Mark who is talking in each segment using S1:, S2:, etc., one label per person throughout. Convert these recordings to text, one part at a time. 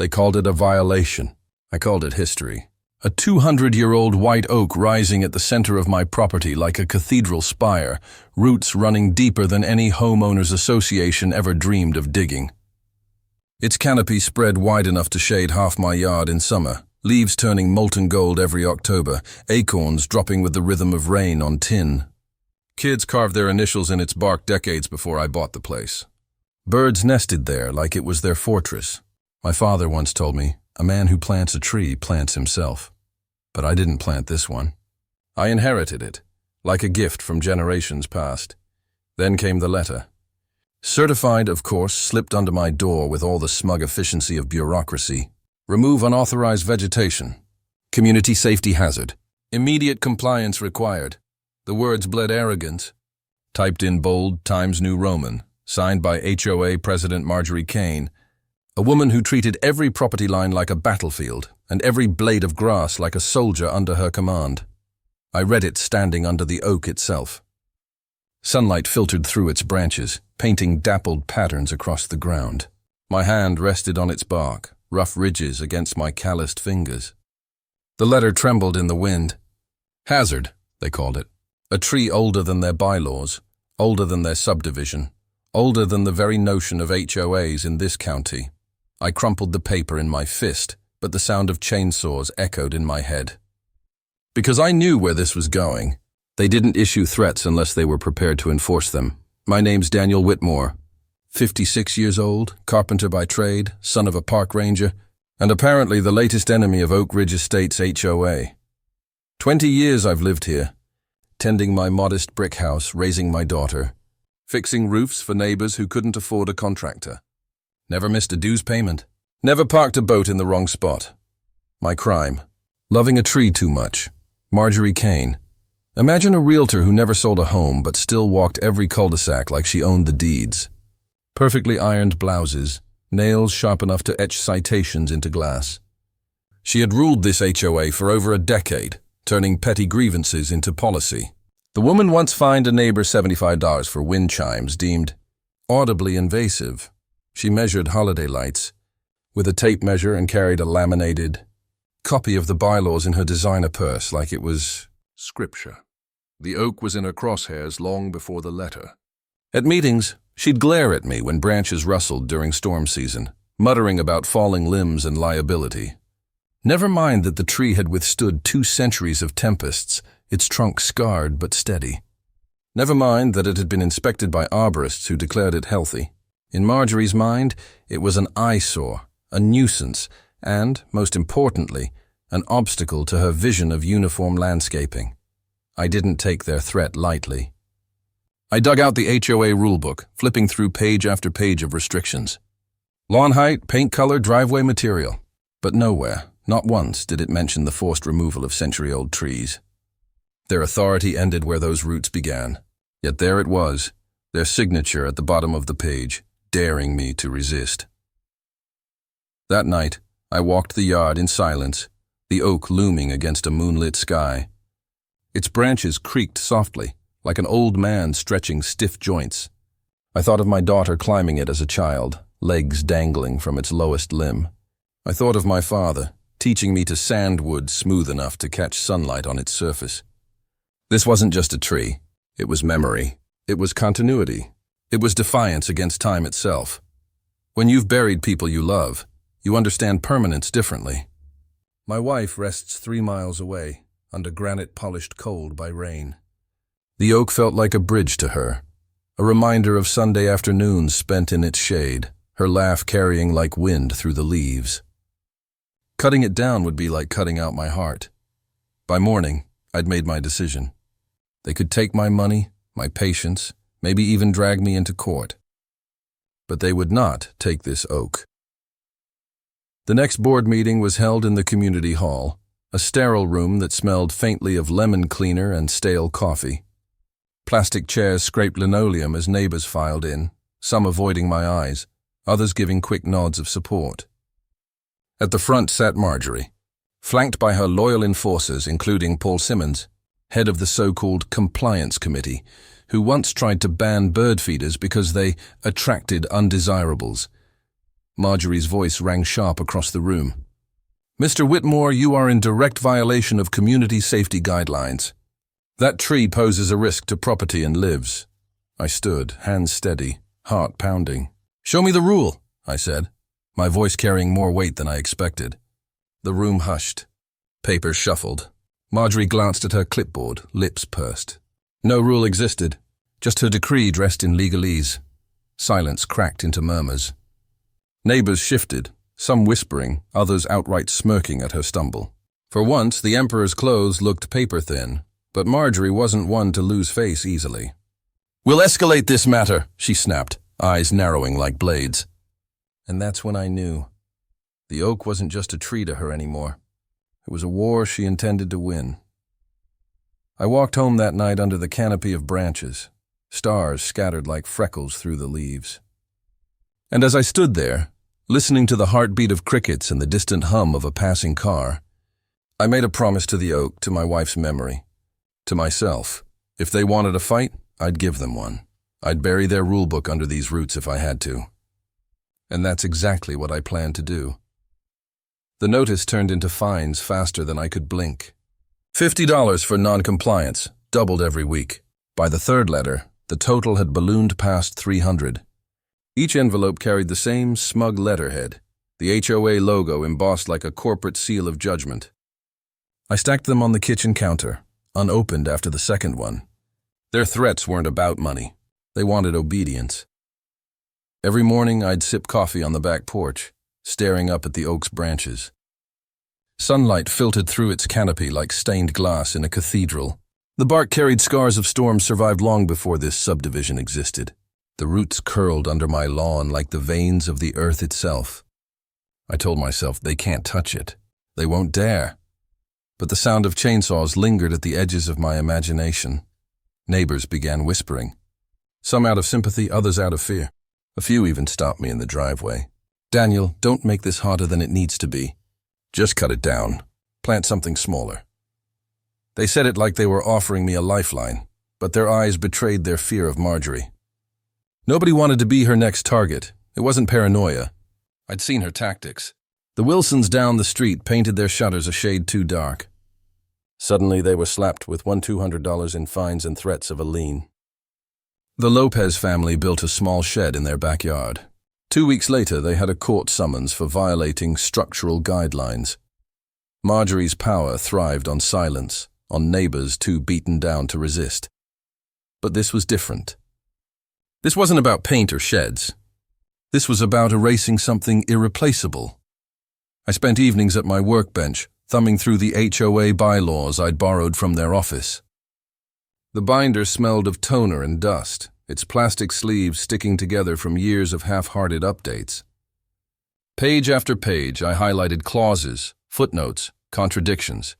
S1: They called it a violation. I called it history. A 200-year-old white oak rising at the center of my property like a cathedral spire, roots running deeper than any homeowners association ever dreamed of digging. Its canopy spread wide enough to shade half my yard in summer, leaves turning molten gold every October, acorns dropping with the rhythm of rain on tin. Kids carved their initials in its bark decades before I bought the place. Birds nested there like it was their fortress. My father once told me, a man who plants a tree plants himself. But I didn't plant this one. I inherited it, like a gift from generations past. Then came the letter. Certified, of course, slipped under my door with all the smug efficiency of bureaucracy. Remove unauthorized vegetation. Community safety hazard. Immediate compliance required. The words bled arrogance. Typed in bold Times New Roman, signed by HOA President Marjorie Kane, a woman who treated every property line like a battlefield and every blade of grass like a soldier under her command. I read it standing under the oak itself. Sunlight filtered through its branches, painting dappled patterns across the ground. My hand rested on its bark, rough ridges against my calloused fingers. The letter trembled in the wind. Hazard, they called it. A tree older than their bylaws, older than their subdivision, older than the very notion of HOAs in this county. I crumpled the paper in my fist, but the sound of chainsaws echoed in my head. Because I knew where this was going. They didn't issue threats unless they were prepared to enforce them. My name's Daniel Whitmore, 56 years old, carpenter by trade, son of a park ranger, and apparently the latest enemy of Oak Ridge Estates HOA. 20 years I've lived here, tending my modest brick house, raising my daughter, fixing roofs for neighbors who couldn't afford a contractor. Never missed a dues payment. Never parked a boat in the wrong spot. My crime. Loving a tree too much. Marjorie Kane. Imagine a realtor who never sold a home but still walked every cul-de-sac like she owned the deeds. Perfectly ironed blouses, nails sharp enough to etch citations into glass. She had ruled this HOA for over a decade, turning petty grievances into policy. The woman once fined a neighbor $75 for wind chimes deemed audibly invasive. She measured holiday lights with a tape measure and carried a laminated copy of the bylaws in her designer purse like it was scripture. The oak was in her crosshairs long before the letter. At meetings, she'd glare at me when branches rustled during storm season, muttering about falling limbs and liability. Never mind that the tree had withstood 2 centuries of tempests, its trunk scarred but steady. Never mind that it had been inspected by arborists who declared it healthy. In Marjorie's mind, it was an eyesore, a nuisance, and, most importantly, an obstacle to her vision of uniform landscaping. I didn't take their threat lightly. I dug out the HOA rulebook, flipping through page after page of restrictions. Lawn height, paint color, driveway material. But nowhere, not once, did it mention the forced removal of century-old trees. Their authority ended where those roots began. Yet there it was, their signature at the bottom of the page, daring me to resist. That night, I walked the yard in silence, the oak looming against a moonlit sky. Its branches creaked softly, like an old man stretching stiff joints. I thought of my daughter climbing it as a child, legs dangling from its lowest limb. I thought of my father, teaching me to sand wood smooth enough to catch sunlight on its surface. This wasn't just a tree. It was memory. It was continuity. It was defiance against time itself. When you've buried people you love, you understand permanence differently. My wife rests 3 miles away, under granite polished cold by rain. The oak felt like a bridge to her, a reminder of Sunday afternoons spent in its shade, her laugh carrying like wind through the leaves. Cutting it down would be like cutting out my heart. By morning, I'd made my decision. They could take my money, my patience, maybe even drag me into court. But they would not take this oak. The next board meeting was held in the community hall, a sterile room that smelled faintly of lemon cleaner and stale coffee. Plastic chairs scraped linoleum as neighbors filed in, some avoiding my eyes, others giving quick nods of support. At the front sat Marjorie, flanked by her loyal enforcers, including Paul Simmons, head of the so-called Compliance Committee, who once tried to ban bird feeders because they attracted undesirables. Marjorie's voice rang sharp across the room. "Mr. Whitmore, you are in direct violation of community safety guidelines. That tree poses a risk to property and lives." I stood, hands steady, heart pounding. "Show me the rule," I said, my voice carrying more weight than I expected. The room hushed. Papers shuffled. Marjorie glanced at her clipboard, lips pursed. No rule existed, just her decree dressed in legalese. Silence cracked into murmurs. Neighbors shifted, some whispering, others outright smirking at her stumble. For once, the Emperor's clothes looked paper-thin, but Marjorie wasn't one to lose face easily. "We'll escalate this matter," she snapped, eyes narrowing like blades. And that's when I knew. The oak wasn't just a tree to her anymore. It was a war she intended to win. I walked home that night under the canopy of branches, stars scattered like freckles through the leaves. And as I stood there, listening to the heartbeat of crickets and the distant hum of a passing car, I made a promise to the oak, to my wife's memory, to myself. If they wanted a fight, I'd give them one. I'd bury their rulebook under these roots if I had to. And that's exactly what I planned to do. The notice turned into fines faster than I could blink. $50 for non-compliance, doubled every week. By the third letter, the total had ballooned past 300. Each envelope carried the same smug letterhead, the HOA logo embossed like a corporate seal of judgment. I stacked them on the kitchen counter, unopened after the second one. Their threats weren't about money. They wanted obedience. Every morning I'd sip coffee on the back porch, staring up at the oak's branches. Sunlight filtered through its canopy like stained glass in a cathedral. The bark carried scars of storms survived long before this subdivision existed. The roots curled under my lawn like the veins of the earth itself. I told myself they can't touch it. They won't dare. But the sound of chainsaws lingered at the edges of my imagination. Neighbors began whispering. Some out of sympathy, others out of fear. A few even stopped me in the driveway. "Daniel, don't make this harder than it needs to be. Just cut it down. Plant something smaller." They said it like they were offering me a lifeline, but their eyes betrayed their fear of Marjorie. Nobody wanted to be her next target. It wasn't paranoia. I'd seen her tactics. The Wilsons down the street painted their shutters a shade too dark. Suddenly they were slapped with $200 in fines and threats of a lien. The Lopez family built a small shed in their backyard. 2 weeks later, they had a court summons for violating structural guidelines. Marjorie's power thrived on silence, on neighbors too beaten down to resist. But this was different. This wasn't about paint or sheds. This was about erasing something irreplaceable. I spent evenings at my workbench, thumbing through the HOA bylaws I'd borrowed from their office. The binder smelled of toner and dust, its plastic sleeves sticking together from years of half-hearted updates. Page after page, I highlighted clauses, footnotes, contradictions.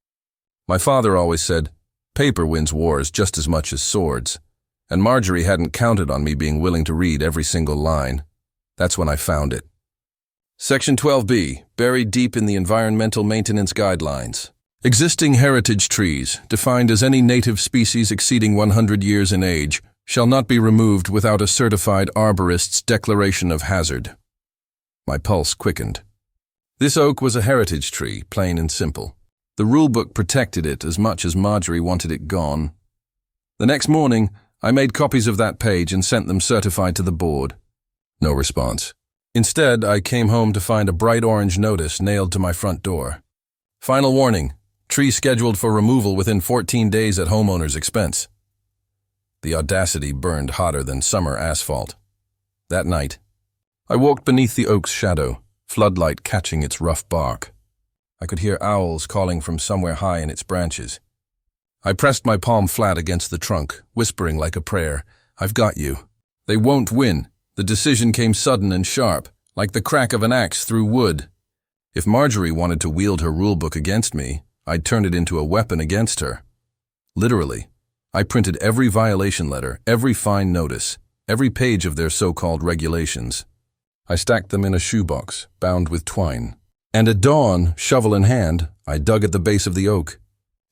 S1: My father always said, "Paper wins wars just as much as swords," and Marjorie hadn't counted on me being willing to read every single line. That's when I found it. Section 12B, buried deep in the Environmental Maintenance Guidelines. Existing heritage trees, defined as any native species exceeding 100 years in age, shall not be removed without a certified arborist's declaration of hazard. My pulse quickened. This oak was a heritage tree, plain and simple. The rulebook protected it as much as Marjorie wanted it gone. The next morning, I made copies of that page and sent them certified to the board. No response. Instead, I came home to find a bright orange notice nailed to my front door. Final warning, tree scheduled for removal within 14 days at homeowner's expense. The audacity burned hotter than summer asphalt. That night, I walked beneath the oak's shadow, floodlight catching its rough bark. I could hear owls calling from somewhere high in its branches. I pressed my palm flat against the trunk, whispering like a prayer, "I've got you." They won't win. The decision came sudden and sharp, like the crack of an axe through wood. If Marjorie wanted to wield her rulebook against me, I'd turn it into a weapon against her. Literally, I printed every violation letter, every fine notice, every page of their so-called regulations. I stacked them in a shoebox, bound with twine. And at dawn, shovel in hand, I dug at the base of the oak.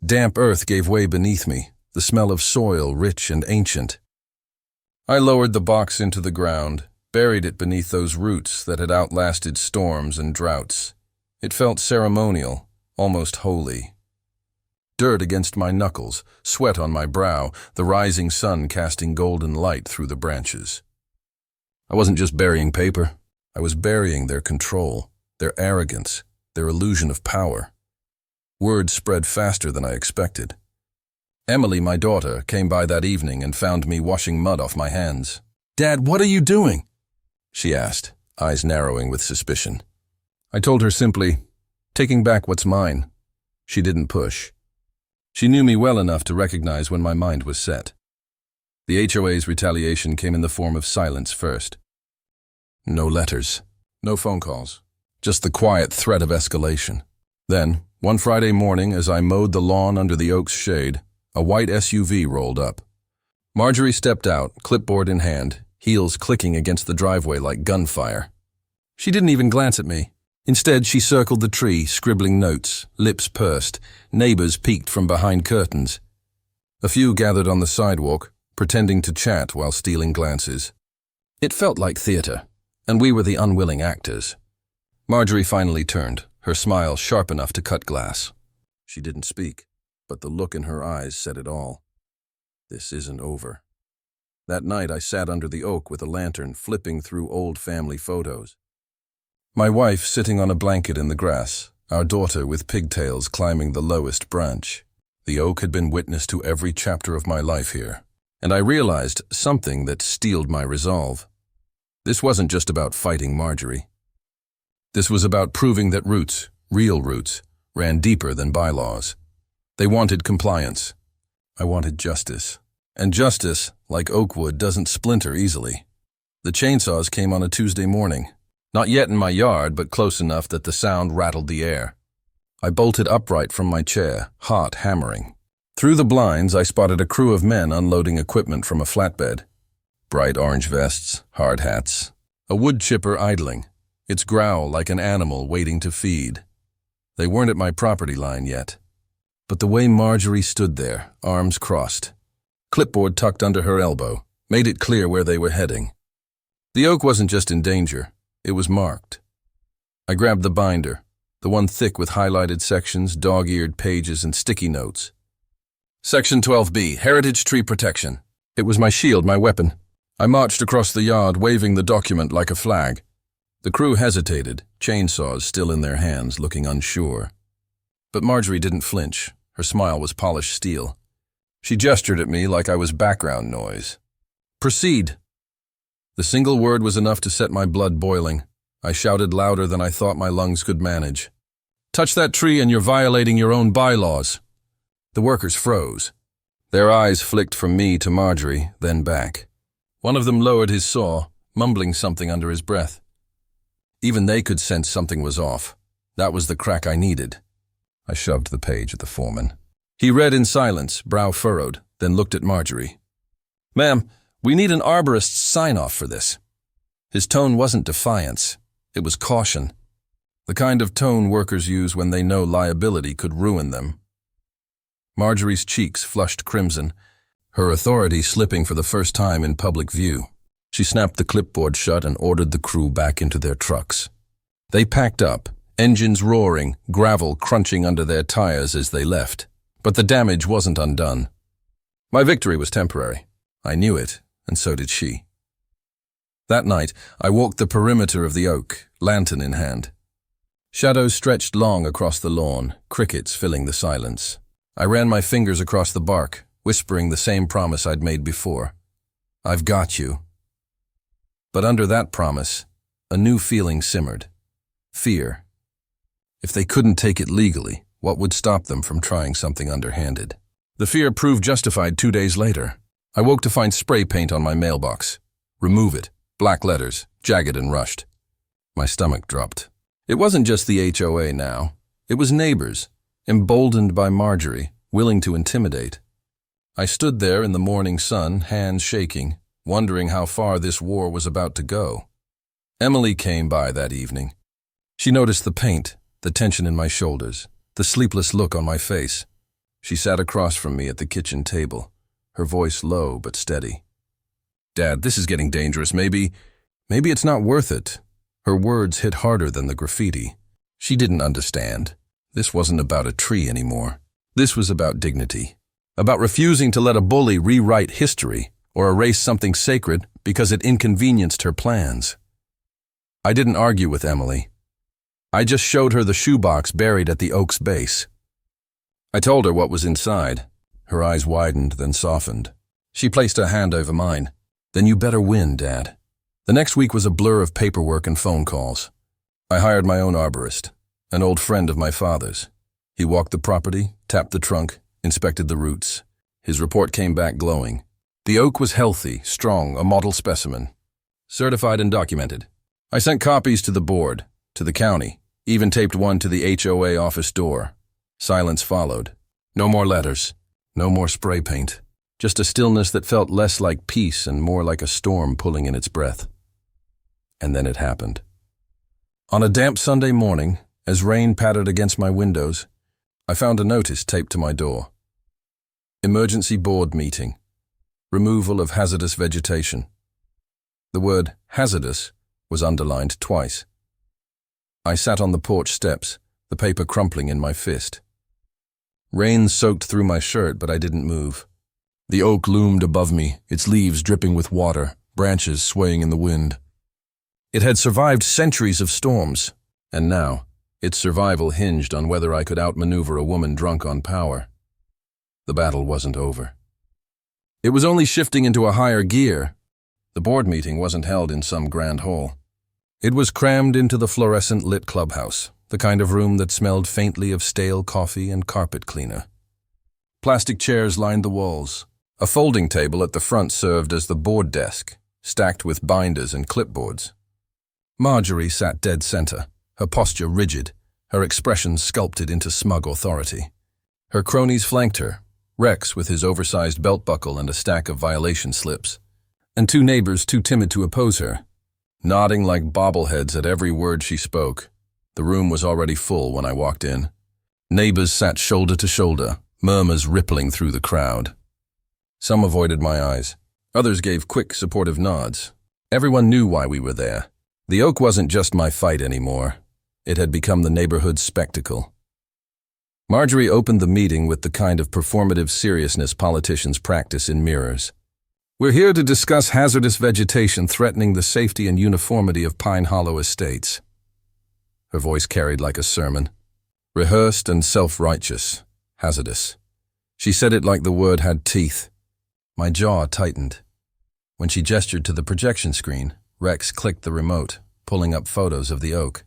S1: Damp earth gave way beneath me, the smell of soil rich and ancient. I lowered the box into the ground, buried it beneath those roots that had outlasted storms and droughts. It felt ceremonial, almost holy. Dirt against my knuckles, sweat on my brow, the rising sun casting golden light through the branches. I wasn't just burying paper. I was burying their control, their arrogance, their illusion of power. Word spread faster than I expected. Emily, my daughter, came by that evening and found me washing mud off my hands. "Dad, what are you doing?" she asked, eyes narrowing with suspicion. I told her simply, "Taking back what's mine." She didn't push. She knew me well enough to recognize when my mind was set. The HOA's retaliation came in the form of silence first. No letters, no phone calls, just the quiet threat of escalation. Then, one Friday morning, as I mowed the lawn under the oak's shade, a white SUV rolled up. Marjorie stepped out, clipboard in hand, heels clicking against the driveway like gunfire. She didn't even glance at me. Instead, she circled the tree, scribbling notes, lips pursed. Neighbors peeked from behind curtains. A few gathered on the sidewalk, pretending to chat while stealing glances. It felt like theater, and we were the unwilling actors. Marjorie finally turned, her smile sharp enough to cut glass. She didn't speak, but the look in her eyes said it all. This isn't over. That night I sat under the oak with a lantern, flipping through old family photos. My wife sitting on a blanket in the grass, our daughter with pigtails climbing the lowest branch. The oak had been witness to every chapter of my life here, and I realized something that steeled my resolve. This wasn't just about fighting Marjorie. This was about proving that roots, real roots, ran deeper than bylaws. They wanted compliance. I wanted justice. And justice, like oak wood, doesn't splinter easily. The chainsaws came on a Tuesday morning. Not yet in my yard, but close enough that the sound rattled the air. I bolted upright from my chair, heart hammering. Through the blinds, I spotted a crew of men unloading equipment from a flatbed. Bright orange vests, hard hats. A wood chipper idling, its growl like an animal waiting to feed. They weren't at my property line yet. But the way Marjorie stood there, arms crossed, clipboard tucked under her elbow, made it clear where they were heading. The oak wasn't just in danger, it was marked. I grabbed the binder, the one thick with highlighted sections, dog-eared pages, and sticky notes. Section 12B, Heritage Tree Protection. It was my shield, my weapon. I marched across the yard, waving the document like a flag. The crew hesitated, chainsaws still in their hands, looking unsure. But Marjorie didn't flinch. Her smile was polished steel. She gestured at me like I was background noise. "Proceed." The single word was enough to set my blood boiling. I shouted louder than I thought my lungs could manage. "Touch that tree and you're violating your own bylaws." The workers froze. Their eyes flicked from me to Marjorie, then back. One of them lowered his saw, mumbling something under his breath. Even they could sense something was off. That was the crack I needed. I shoved the page at the foreman. He read in silence, brow furrowed, then looked at Marjorie. "Ma'am, we need an arborist's sign-off for this." His tone wasn't defiance. It was caution. The kind of tone workers use when they know liability could ruin them. Marjorie's cheeks flushed crimson, her authority slipping for the first time in public view. She snapped the clipboard shut and ordered the crew back into their trucks. They packed up, engines roaring, gravel crunching under their tires as they left. But the damage wasn't undone. My victory was temporary. I knew it, and so did she. That night, I walked the perimeter of the oak, lantern in hand. Shadows stretched long across the lawn, crickets filling the silence. I ran my fingers across the bark, whispering the same promise I'd made before. "I've got you." But under that promise, a new feeling simmered. Fear. If they couldn't take it legally, what would stop them from trying something underhanded? The fear proved justified 2 days later. I woke to find spray paint on my mailbox. "Remove it." Black letters, jagged and rushed. My stomach dropped. It wasn't just the HOA now. It was neighbors, emboldened by Marjorie, willing to intimidate. I stood there in the morning sun, hands shaking, wondering how far this war was about to go. Emily came by that evening. She noticed the paint, the tension in my shoulders, the sleepless look on my face. She sat across from me at the kitchen table, her voice low but steady. "Dad, this is getting dangerous. Maybe Maybe it's not worth it. Her words hit harder than the graffiti. She didn't understand. This wasn't about a tree anymore. This was about dignity. About refusing to let a bully rewrite history or erase something sacred because it inconvenienced her plans. I didn't argue with Emily. I just showed her the shoebox buried at the oak's base. I told her what was inside. Her eyes widened, then softened. She placed her hand over mine. Then you better win, Dad. The next week was a blur of paperwork and phone calls. I hired my own arborist, an old friend of my father's. He walked the property, tapped the trunk, inspected the roots. His report came back glowing. The oak was healthy, strong, a model specimen. Certified and documented. I sent copies to the board, to the county, even taped one to the HOA office door. Silence followed. No more letters. No more spray paint. Just a stillness that felt less like peace and more like a storm pulling in its breath. And then it happened. On a damp Sunday morning, as rain pattered against my windows, I found a notice taped to my door. Emergency board meeting. Removal of hazardous vegetation. The word hazardous was underlined twice. I sat on the porch steps, the paper crumpling in my fist. Rain soaked through my shirt, but I didn't move. The oak loomed above me, its leaves dripping with water, branches swaying in the wind. It had survived centuries of storms, and now, its survival hinged on whether I could outmaneuver a woman drunk on power. The battle wasn't over. It was only shifting into a higher gear. The board meeting wasn't held in some grand hall. It was crammed into the fluorescent-lit clubhouse, the kind of room that smelled faintly of stale coffee and carpet cleaner. Plastic chairs lined the walls. A folding table at the front served as the board desk, stacked with binders and clipboards. Marjorie sat dead center, her posture rigid, her expression sculpted into smug authority. Her cronies flanked her, Rex with his oversized belt buckle and a stack of violation slips, and two neighbors too timid to oppose her, nodding like bobbleheads at every word she spoke. The room was already full when I walked in. Neighbors sat shoulder to shoulder, murmurs rippling through the crowd. Some avoided my eyes. Others gave quick, supportive nods. Everyone knew why we were there. The oak wasn't just my fight anymore. It had become the neighborhood's spectacle. Marjorie opened the meeting with the kind of performative seriousness politicians practice in mirrors. We're here to discuss hazardous vegetation threatening the safety and uniformity of Pine Hollow estates. Her voice carried like a sermon. Rehearsed and self-righteous. Hazardous. She said it like the word had teeth. My jaw tightened. When she gestured to the projection screen, Rex clicked the remote, pulling up photos of the oak.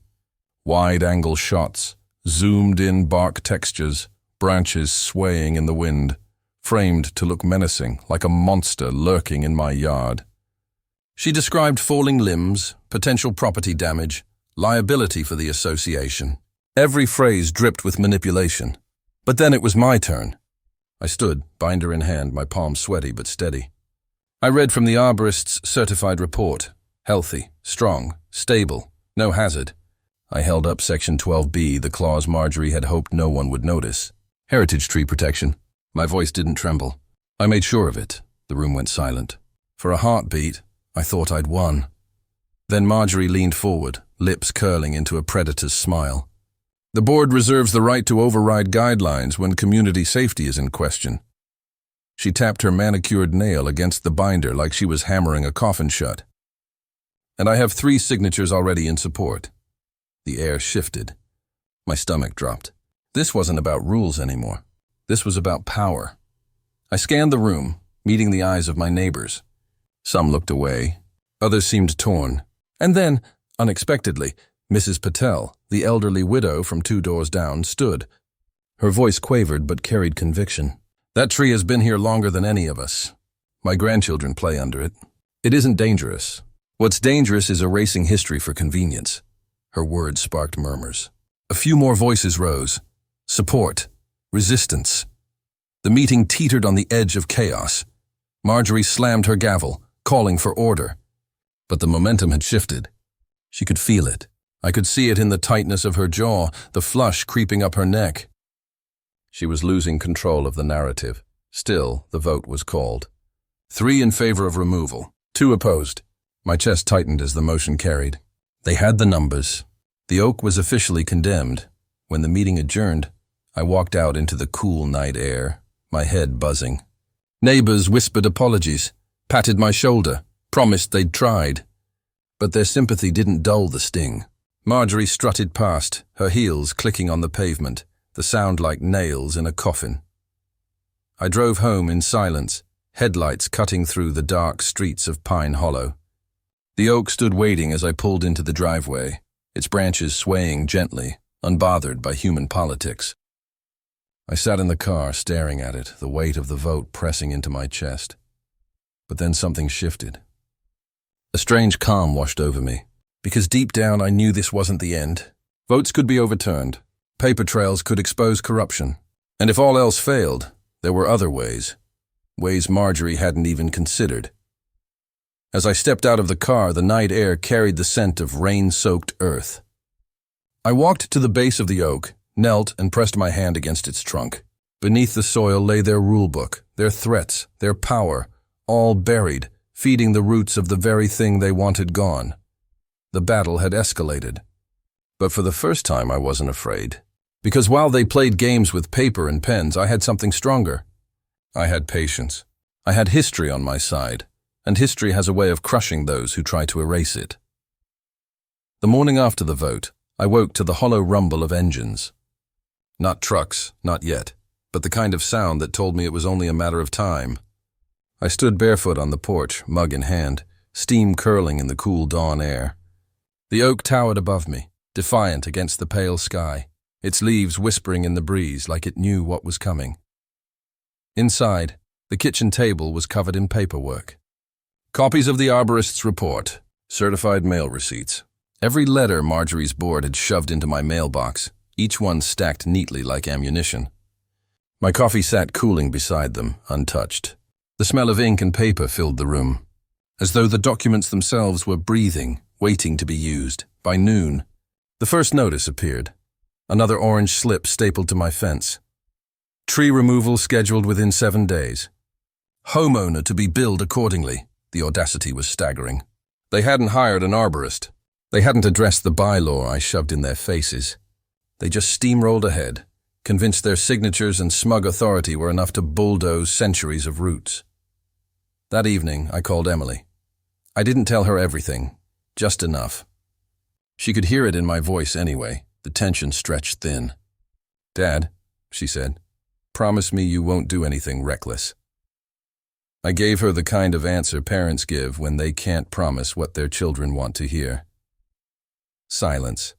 S1: Wide-angle shots, zoomed-in bark textures, branches swaying in the wind, framed to look menacing, like a monster lurking in my yard. She described falling limbs, potential property damage, liability for the association. Every phrase dripped with manipulation. But then it was my turn. I stood, binder in hand, my palms sweaty but steady. I read from the arborist's certified report. Healthy, strong, stable, no hazard. I held up Section 12B, the clause Marjorie had hoped no one would notice. Heritage tree protection. My voice didn't tremble. I made sure of it. The room went silent. For a heartbeat, I thought I'd won. Then Marjorie leaned forward, lips curling into a predator's smile. The board reserves the right to override guidelines when community safety is in question. She tapped her manicured nail against the binder like she was hammering a coffin shut. And I have 3 signatures already in support. The air shifted. My stomach dropped. This wasn't about rules anymore. This was about power. I scanned the room, meeting the eyes of my neighbors. Some looked away. Others seemed torn. And then, unexpectedly, Mrs. Patel, the elderly widow from 2 doors down, stood. Her voice quavered but carried conviction. That tree has been here longer than any of us. My grandchildren play under it. It isn't dangerous. What's dangerous is erasing history for convenience. Her words sparked murmurs. A few more voices rose. Support. Resistance. The meeting teetered on the edge of chaos. Marjorie slammed her gavel, calling for order. But the momentum had shifted. She could feel it. I could see it in the tightness of her jaw, the flush creeping up her neck. She was losing control of the narrative. Still, the vote was called. 3 in favor of removal, 2 opposed. My chest tightened as the motion carried. They had the numbers. The oak was officially condemned. When the meeting adjourned, I walked out into the cool night air, my head buzzing. Neighbors whispered apologies, patted my shoulder, promised they'd tried. But their sympathy didn't dull the sting. Marjorie strutted past, her heels clicking on the pavement, the sound like nails in a coffin. I drove home in silence, headlights cutting through the dark streets of Pine Hollow. The oak stood waiting as I pulled into the driveway, its branches swaying gently, unbothered by human politics. I sat in the car staring at it, the weight of the vote pressing into my chest. But then something shifted. A strange calm washed over me, because deep down I knew this wasn't the end. Votes could be overturned, paper trails could expose corruption, and if all else failed, there were other ways Marjorie hadn't even considered. As I stepped out of the car, the night air carried the scent of rain-soaked earth. I walked to the base of the oak, knelt and pressed my hand against its trunk. Beneath the soil lay their rulebook, their threats, their power, all buried, feeding the roots of the very thing they wanted gone. The battle had escalated. But for the first time I wasn't afraid. Because while they played games with paper and pens, I had something stronger. I had patience. I had history on my side, and history has a way of crushing those who try to erase it. The morning after the vote, I woke to the hollow rumble of engines. Not trucks, not yet, but the kind of sound that told me it was only a matter of time. I stood barefoot on the porch, mug in hand, steam curling in the cool dawn air. The oak towered above me, defiant against the pale sky, its leaves whispering in the breeze like it knew what was coming. Inside, the kitchen table was covered in paperwork. Copies of the arborist's report, certified mail receipts. Every letter Marjorie's board had shoved into my mailbox, each one stacked neatly like ammunition. My coffee sat cooling beside them, untouched. The smell of ink and paper filled the room, as though the documents themselves were breathing, waiting to be used. By noon, the first notice appeared. Another orange slip stapled to my fence. Tree removal scheduled within 7 days. Homeowner to be billed accordingly. The audacity was staggering. They hadn't hired an arborist. They hadn't addressed the bylaw I shoved in their faces. They just steamrolled ahead, convinced their signatures and smug authority were enough to bulldoze centuries of roots. That evening, I called Emily. I didn't tell her everything, just enough. She could hear it in my voice anyway, the tension stretched thin. "Dad," she said, "promise me you won't do anything reckless." I gave her the kind of answer parents give when they can't promise what their children want to hear. Silence.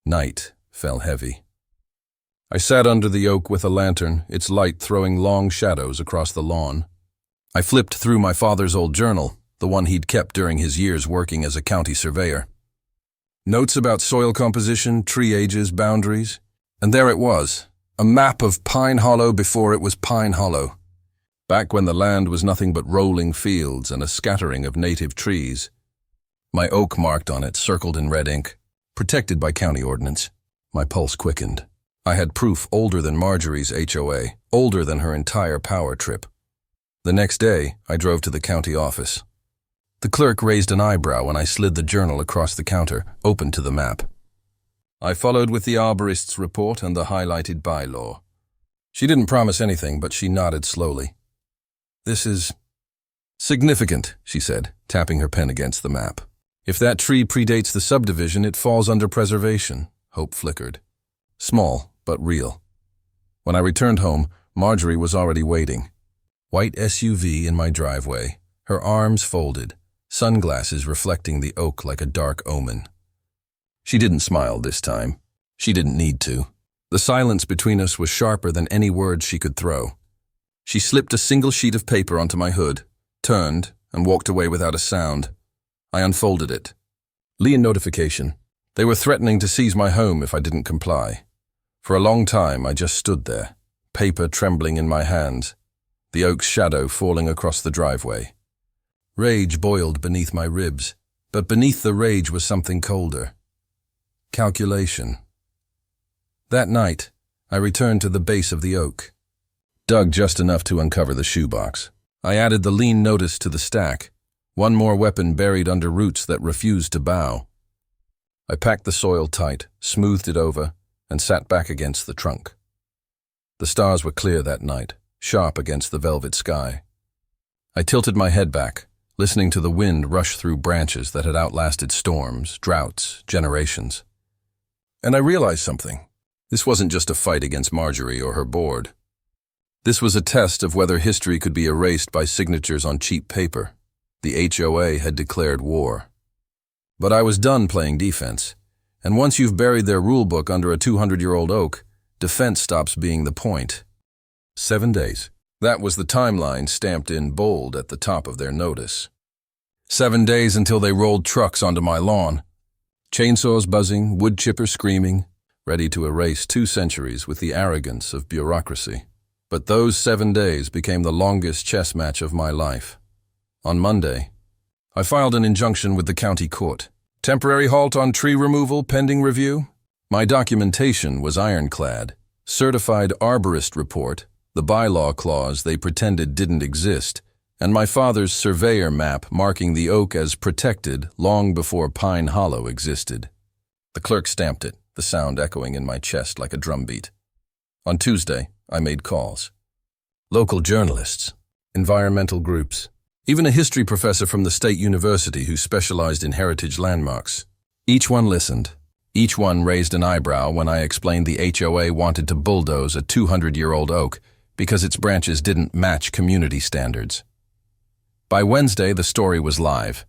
S1: Night fell heavy. I sat under the oak with a lantern, its light throwing long shadows across the lawn. I flipped through my father's old journal, the one he'd kept during his years working as a county surveyor. Notes about soil composition, tree ages, boundaries. And there it was, a map of Pine Hollow before it was Pine Hollow. Back when the land was nothing but rolling fields and a scattering of native trees. My oak marked on it, circled in red ink, protected by county ordinance. My pulse quickened. I had proof older than Marjorie's HOA, older than her entire power trip. The next day, I drove to the county office. The clerk raised an eyebrow when I slid the journal across the counter, open to the map. I followed with the arborist's report and the highlighted bylaw. She didn't promise anything, but she nodded slowly. "This is significant," she said, tapping her pen against the map. "If that tree predates the subdivision, it falls under preservation." Hope flickered. Small, but real. When I returned home, Marjorie was already waiting. White SUV in my driveway, her arms folded, sunglasses reflecting the oak like a dark omen. She didn't smile this time. She didn't need to. The silence between us was sharper than any words she could throw. She slipped a single sheet of paper onto my hood, turned, and walked away without a sound. I unfolded it. Lien notification. They were threatening to seize my home if I didn't comply. For a long time, I just stood there, paper trembling in my hands, the oak's shadow falling across the driveway. Rage boiled beneath my ribs, but beneath the rage was something colder. Calculation. That night, I returned to the base of the oak. Dug just enough to uncover the shoebox. I added the lien notice to the stack, one more weapon buried under roots that refused to bow. I packed the soil tight, smoothed it over, and sat back against the trunk. The stars were clear that night, sharp against the velvet sky. I tilted my head back, listening to the wind rush through branches that had outlasted storms, droughts, generations. And I realized something. This wasn't just a fight against Marjorie or her board. This was a test of whether history could be erased by signatures on cheap paper. The HOA had declared war. But I was done playing defense, and once you've buried their rulebook under a 200-year-old oak, defense stops being the point. 7 days. That was the timeline stamped in bold at the top of their notice. 7 days until they rolled trucks onto my lawn. Chainsaws buzzing, wood chipper screaming, ready to erase 2 centuries with the arrogance of bureaucracy. But those 7 days became the longest chess match of my life. On Monday, I filed an injunction with the county court. Temporary halt on tree removal pending review. My documentation was ironclad. Certified arborist report, the bylaw clause they pretended didn't exist, and my father's surveyor map marking the oak as protected long before Pine Hollow existed. The clerk stamped it, the sound echoing in my chest like a drumbeat. On Tuesday, I made calls. Local journalists, environmental groups, even a history professor from the state university who specialized in heritage landmarks. Each one listened. Each one raised an eyebrow when I explained the HOA wanted to bulldoze a 200-year-old oak because its branches didn't match community standards. By Wednesday, the story was live.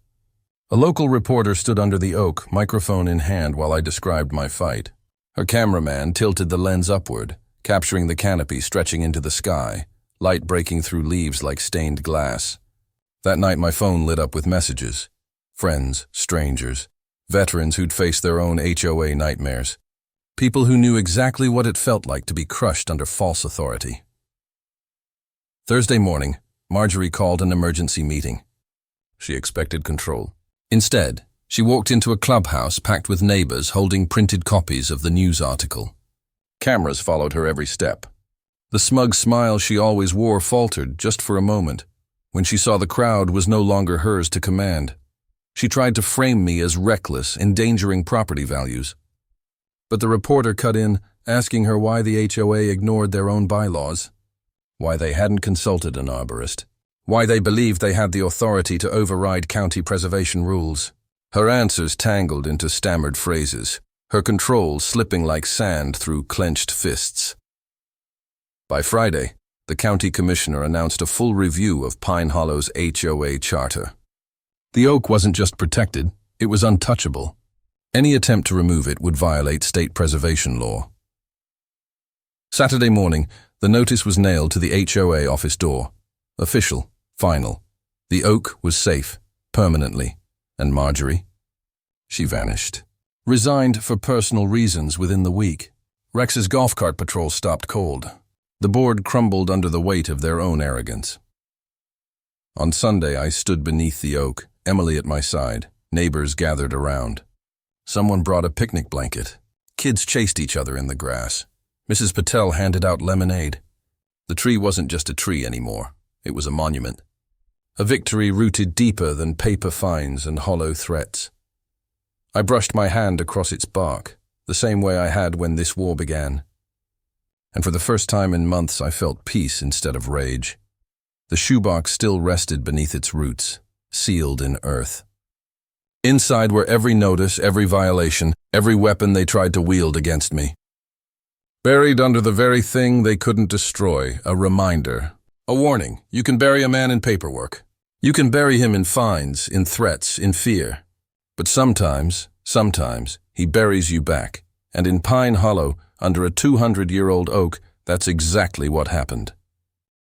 S1: A local reporter stood under the oak, microphone in hand, while I described my fight. Her cameraman tilted the lens upward, capturing the canopy stretching into the sky, light breaking through leaves like stained glass. That night my phone lit up with messages. Friends, strangers, veterans who'd faced their own HOA nightmares. People who knew exactly what it felt like to be crushed under false authority. Thursday morning, Marjorie called an emergency meeting. She expected control. Instead, she walked into a clubhouse packed with neighbors holding printed copies of the news article. Cameras followed her every step. The smug smile she always wore faltered just for a moment, when she saw the crowd was no longer hers to command. She tried to frame me as reckless, endangering property values. But the reporter cut in, asking her why the HOA ignored their own bylaws, why they hadn't consulted an arborist, why they believed they had the authority to override county preservation rules. Her answers tangled into stammered phrases, her control slipping like sand through clenched fists. By Friday, the county commissioner announced a full review of Pine Hollow's HOA charter. The oak wasn't just protected, it was untouchable. Any attempt to remove it would violate state preservation law. Saturday morning, the notice was nailed to the HOA office door. Official, final. The oak was safe, permanently. And Marjorie? She vanished. Resigned for personal reasons within the week. Rex's golf cart patrol stopped cold. The board crumbled under the weight of their own arrogance. On Sunday, I stood beneath the oak, Emily at my side, neighbors gathered around. Someone brought a picnic blanket. Kids chased each other in the grass. Mrs. Patel handed out lemonade. The tree wasn't just a tree anymore. It was a monument. A victory rooted deeper than paper fines and hollow threats. I brushed my hand across its bark, the same way I had when this war began. And for the first time in months, I felt peace instead of rage. The shoebox still rested beneath its roots, sealed in earth. Inside were every notice, every violation, every weapon they tried to wield against me. Buried under the very thing they couldn't destroy, a reminder. A warning, you can bury a man in paperwork. You can bury him in fines, in threats, in fear. But sometimes, he buries you back. And in Pine Hollow, under a 200-year-old oak, that's exactly what happened.